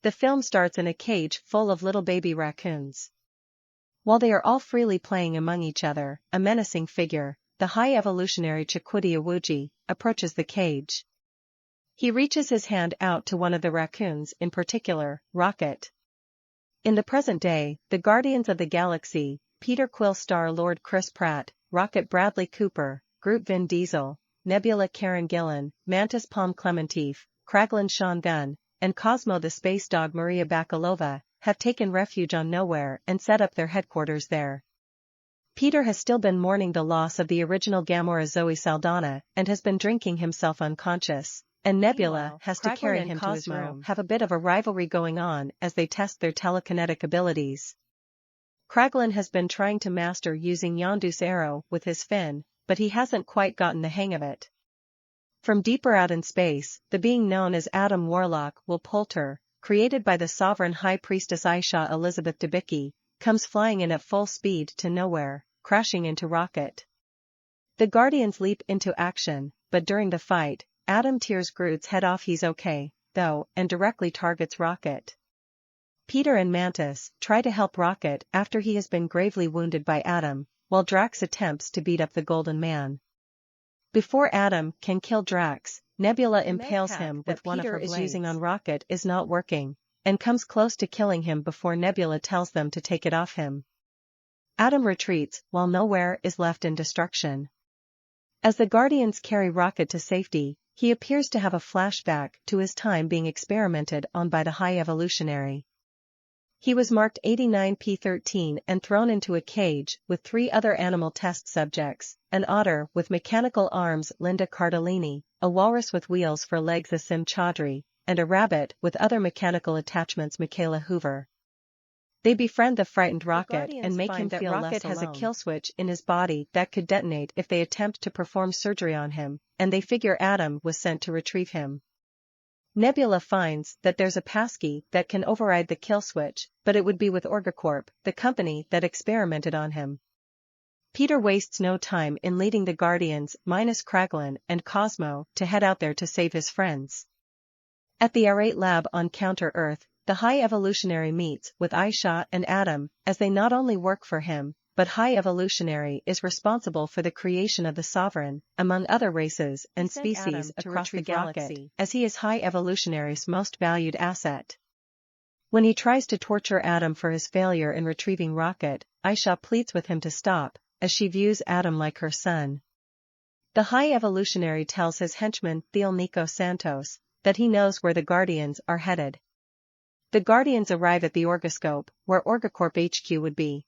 The film starts in a cage full of little baby raccoons. While they are all freely playing among each other, a menacing figure, the high evolutionary Chakotay Awuji, approaches the cage. He reaches his hand out to one of the raccoons, in particular, Rocket. In the present day, the Guardians of the Galaxy, Peter Quill Star-Lord Chris Pratt, Rocket Bradley Cooper, Groot Vin Diesel, Nebula Karen Gillan, Mantis Palm Clementif, Kraglin Sean Gunn, and Cosmo the Space Dog Maria Bakalova, have taken refuge on Nowhere and set up their headquarters there. Peter has still been mourning the loss of the original Gamora Zoe Saldana and has been drinking himself unconscious, and Nebula has to carry him to his room. Have a bit of a rivalry going on as they test their telekinetic abilities. Kraglin has been trying to master using Yondu's arrow with his fin, but he hasn't quite gotten the hang of it. From deeper out in space, the being known as Adam Warlock Will Poulter, created by the Sovereign High Priestess Aisha Elizabeth Debicki, comes flying in at full speed to Nowhere, crashing into Rocket. The Guardians leap into action, but during the fight, Adam tears Groot's head off. He's okay, though, and directly targets Rocket. Peter and Mantis try to help Rocket after he has been gravely wounded by Adam, while Drax attempts to beat up the Golden Man. Before Adam can kill Drax, Nebula impales him with one of her blades. Using on Rocket is not working, and comes close to killing him before Nebula tells them to take it off him. Adam retreats while Nowhere is left in destruction. As the Guardians carry Rocket to safety, he appears to have a flashback to his time being experimented on by the High Evolutionary. He was marked 89P13 and thrown into a cage with 3 other animal test subjects, an otter with mechanical arms Linda Cardellini, a walrus with wheels for legs Asim Chaudhry, and a rabbit with other mechanical attachments Michaela Hoover. They befriend the frightened Rocket and make him feel Rocket has a kill switch in his body that could detonate if they attempt to perform surgery on him, and they figure Adam was sent to retrieve him. Nebula finds that there's a passkey that can override the kill switch, but it would be with Orgacorp, the company that experimented on him. Peter wastes no time in leading the Guardians, minus Kraglin and Cosmo, to head out there to save his friends. At the R8 lab on Counter-Earth, the High Evolutionary meets with Aisha and Adam, as they not only work for him, but High Evolutionary is responsible for the creation of the Sovereign, among other races and species across the galaxy, as he is High Evolutionary's most valued asset. When he tries to torture Adam for his failure in retrieving Rocket, Aisha pleads with him to stop, as she views Adam like her son. The High Evolutionary tells his henchman Theo Nico Santos that he knows where the Guardians are headed. The Guardians arrive at the Orgoscope, where Orgacorp HQ would be.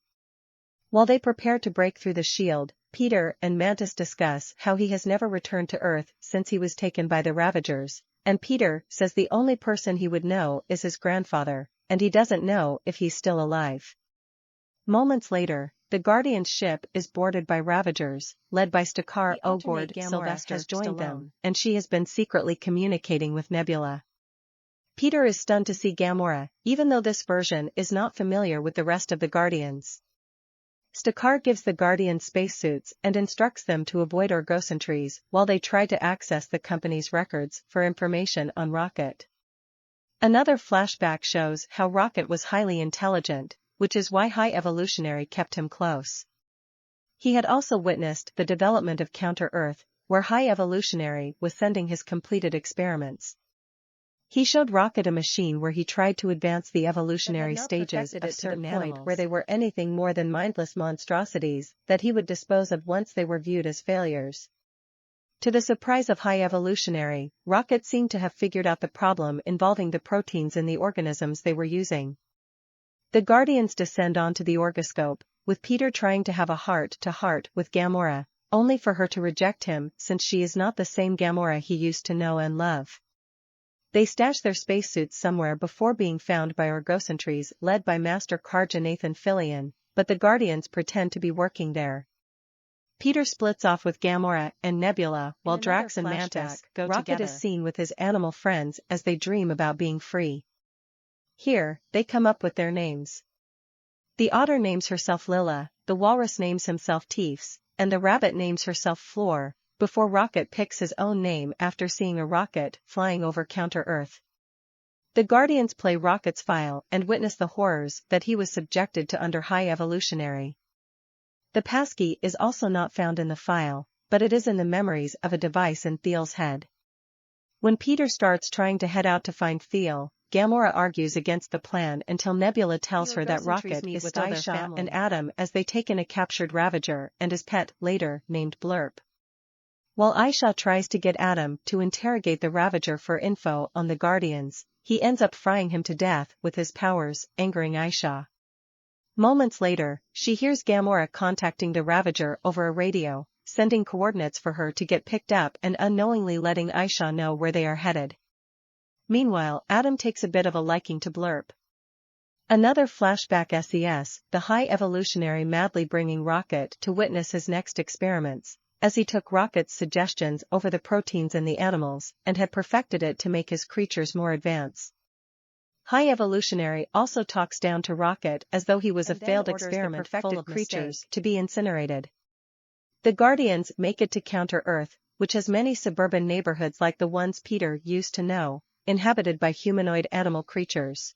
While they prepare to break through the shield, Peter and Mantis discuss how he has never returned to Earth since he was taken by the Ravagers, and Peter says the only person he would know is his grandfather, and he doesn't know if he's still alive. Moments later, the Guardian's ship is boarded by Ravagers, led by Stakar Ogord. Sylvester has joined them, and she has been secretly communicating with Nebula. Peter is stunned to see Gamora, even though this version is not familiar with the rest of the Guardians. Stakar gives the Guardians spacesuits and instructs them to avoid Orgocentries while they try to access the company's records for information on Rocket. Another flashback shows how Rocket was highly intelligent, which is why High Evolutionary kept him close. He had also witnessed the development of Counter-Earth, where High Evolutionary was sending his completed experiments. He showed Rocket a machine where he tried to advance the evolutionary stages at a certain point where they were anything more than mindless monstrosities that he would dispose of once they were viewed as failures. To the surprise of High Evolutionary, Rocket seemed to have figured out the problem involving the proteins in the organisms they were using. The Guardians descend onto the Orgoscope, with Peter trying to have a heart-to-heart with Gamora, only for her to reject him since she is not the same Gamora he used to know and love. They stash their spacesuits somewhere before being found by Orgocentries led by Master Karja Nathan Fillion, but the Guardians pretend to be working there. Peter splits off with Gamora and Nebula while Drax and Mantis go together. Rocket is seen with his animal friends as they dream about being free. Here, they come up with their names. The otter names herself Lilla, the walrus names himself Teefs, and the rabbit names herself Floor, before Rocket picks his own name after seeing a rocket flying over Counter-Earth. The Guardians play Rocket's file and witness the horrors that he was subjected to under High Evolutionary. The passkey is also not found in the file, but it is in the memories of a device in Theal's head. When Peter starts trying to head out to find Theal, Gamora argues against the plan until Nebula tells her that Rocket is still their family and Adam as they take in a captured Ravager and his pet, later named Blurp. While Aisha tries to get Adam to interrogate the Ravager for info on the Guardians, he ends up frying him to death with his powers, angering Aisha. Moments later, she hears Gamora contacting the Ravager over a radio, sending coordinates for her to get picked up and unknowingly letting Aisha know where they are headed. Meanwhile, Adam takes a bit of a liking to Blurp. Another flashback SES, the High Evolutionary madly bringing Rocket to witness his next experiments, as he took Rocket's suggestions over the proteins in the animals and had perfected it to make his creatures more advanced. High Evolutionary also talks down to Rocket as though he was a failed experiment full of creatures to be incinerated. The Guardians make it to Counter-Earth, which has many suburban neighborhoods like the ones Peter used to know, inhabited by humanoid animal creatures.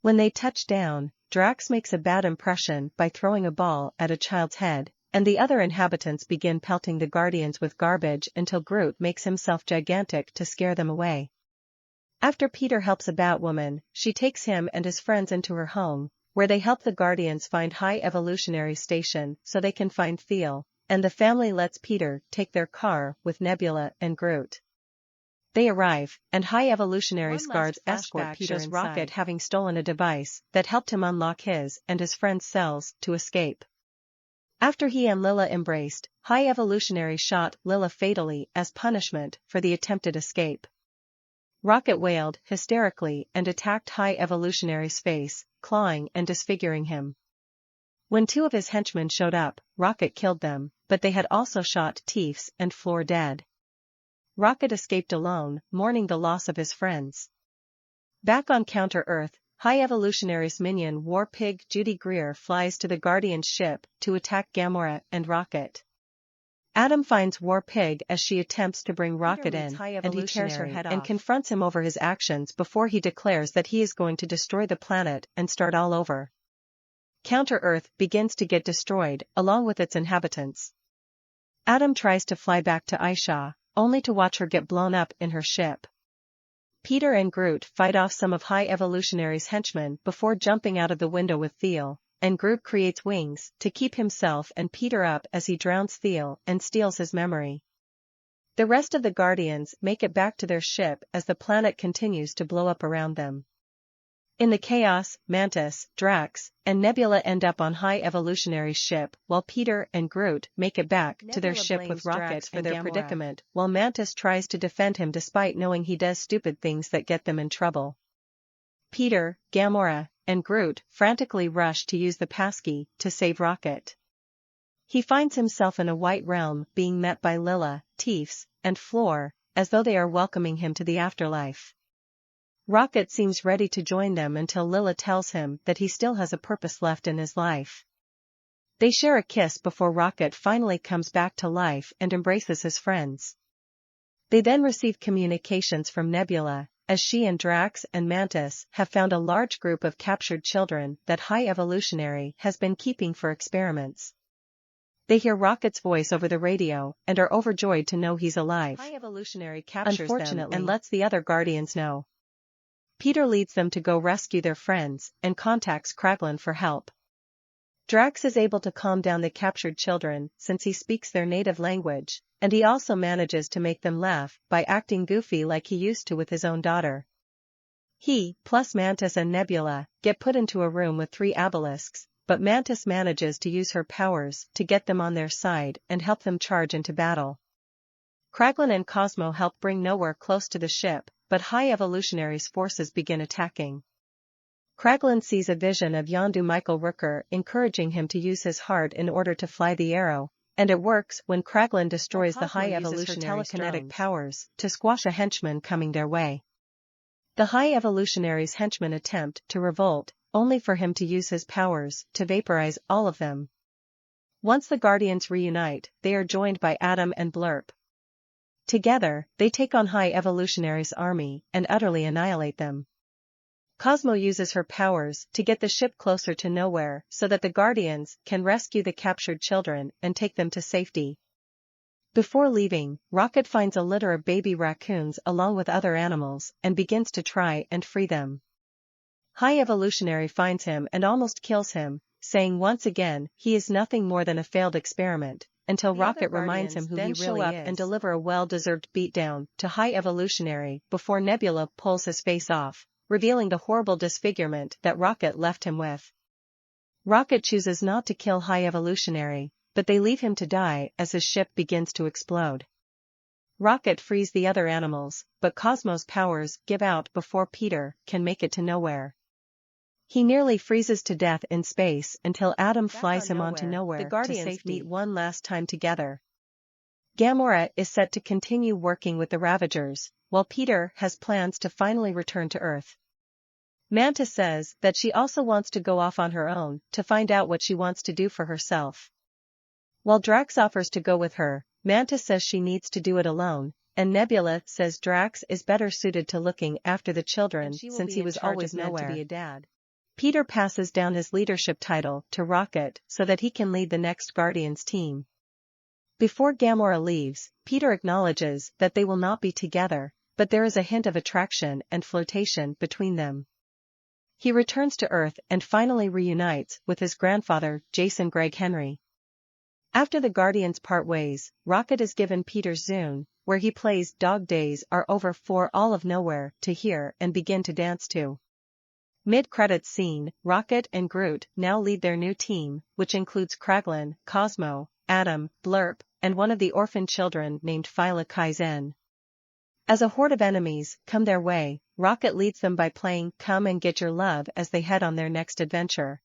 When they touch down, Drax makes a bad impression by throwing a ball at a child's head, and the other inhabitants begin pelting the Guardians with garbage until Groot makes himself gigantic to scare them away. After Peter helps a Batwoman, she takes him and his friends into her home, where they help the Guardians find High Evolutionary Station so they can find Theal, and the family lets Peter take their car with Nebula and Groot. They arrive, and High Evolutionary's guards escort Peter's Rocket having stolen a device that helped him unlock his and his friends' cells to escape. After he and Lila embraced, High Evolutionary shot Lila fatally as punishment for the attempted escape. Rocket wailed hysterically and attacked High Evolutionary's face, clawing and disfiguring him. When two of his henchmen showed up, Rocket killed them, but they had also shot Teefs and Floor dead. Rocket escaped alone, mourning the loss of his friends. Back on Counter-Earth, High Evolutionary's minion War Pig Judy Greer flies to the Guardian's ship to attack Gamora and Rocket. Adam finds War Pig as she attempts to bring Rocket in, and he tears her head off and confronts him over his actions before he declares that he is going to destroy the planet and start all over. Counter-Earth begins to get destroyed, along with its inhabitants. Adam tries to fly back to Aisha, only to watch her get blown up in her ship. Peter and Groot fight off some of High Evolutionary's henchmen before jumping out of the window with Theal, and Groot creates wings to keep himself and Peter up as he drowns Theal and steals his memory. The rest of the Guardians make it back to their ship as the planet continues to blow up around them. In the chaos, Mantis, Drax, and Nebula end up on High Evolutionary's ship while Peter and Groot make it back to their ship with Rocket for their predicament, while Mantis tries to defend him despite knowing he does stupid things that get them in trouble. Peter, Gamora, and Groot frantically rush to use the passkey to save Rocket. He finds himself in a white realm being met by Lila, Teefs, and Floor, as though they are welcoming him to the afterlife. Rocket seems ready to join them until Lila tells him that he still has a purpose left in his life. They share a kiss before Rocket finally comes back to life and embraces his friends. They then receive communications from Nebula, as she and Drax and Mantis have found a large group of captured children that High Evolutionary has been keeping for experiments. They hear Rocket's voice over the radio and are overjoyed to know he's alive. High Evolutionary captures them and lets the other Guardians know. Peter leads them to go rescue their friends and contacts Kraglin for help. Drax is able to calm down the captured children since he speaks their native language, and he also manages to make them laugh by acting goofy like he used to with his own daughter. He, plus Mantis and Nebula, get put into a room with 3 obelisks, but Mantis manages to use her powers to get them on their side and help them charge into battle. Kraglin and Cosmo help bring Nowhere close to the ship, but High Evolutionary's forces begin attacking. Kraglin sees a vision of Yondu Michael Rooker encouraging him to use his heart in order to fly the arrow, and it works when Kraglin destroys the High Evolutionary's telekinetic powers to squash a henchman coming their way. The High Evolutionary's henchmen attempt to revolt, only for him to use his powers to vaporize all of them. Once the Guardians reunite, they are joined by Adam and Blurp. Together, they take on High Evolutionary's army and utterly annihilate them. Cosmo uses her powers to get the ship closer to nowhere so that the Guardians can rescue the captured children and take them to safety. Before leaving, Rocket finds a litter of baby raccoons along with other animals and begins to try and free them. High Evolutionary finds him and almost kills him, saying once again he is nothing more than a failed experiment, until Rocket reminds him who he really is and deliver a well-deserved beatdown to High Evolutionary before Nebula pulls his face off, revealing the horrible disfigurement that Rocket left him with. Rocket chooses not to kill High Evolutionary, but they leave him to die as his ship begins to explode. Rocket frees the other animals, but Cosmo's powers give out before Peter can make it to nowhere. He nearly freezes to death in space until Adam flies him onto nowhere. The Guardians meet one last time together. Gamora is set to continue working with the Ravagers, while Peter has plans to finally return to Earth. Manta says that she also wants to go off on her own to find out what she wants to do for herself. While Drax offers to go with her, Manta says she needs to do it alone, and Nebula says Drax is better suited to looking after the children since he was always meant to be a dad. Peter passes down his leadership title to Rocket so that he can lead the next Guardians team. Before Gamora leaves, Peter acknowledges that they will not be together, but there is a hint of attraction and flirtation between them. He returns to Earth and finally reunites with his grandfather, Jason Greg Henry. After the Guardians part ways, Rocket is given Peter's Zune, where he plays Dog Days Are Over for all of Nowhere to hear and begin to dance to. Mid-credits scene, Rocket and Groot now lead their new team, which includes Kraglin, Cosmo, Adam, Blurp, and one of the orphan children named Phyla Kaizen. As a horde of enemies come their way, Rocket leads them by playing Come and Get Your Love as they head on their next adventure.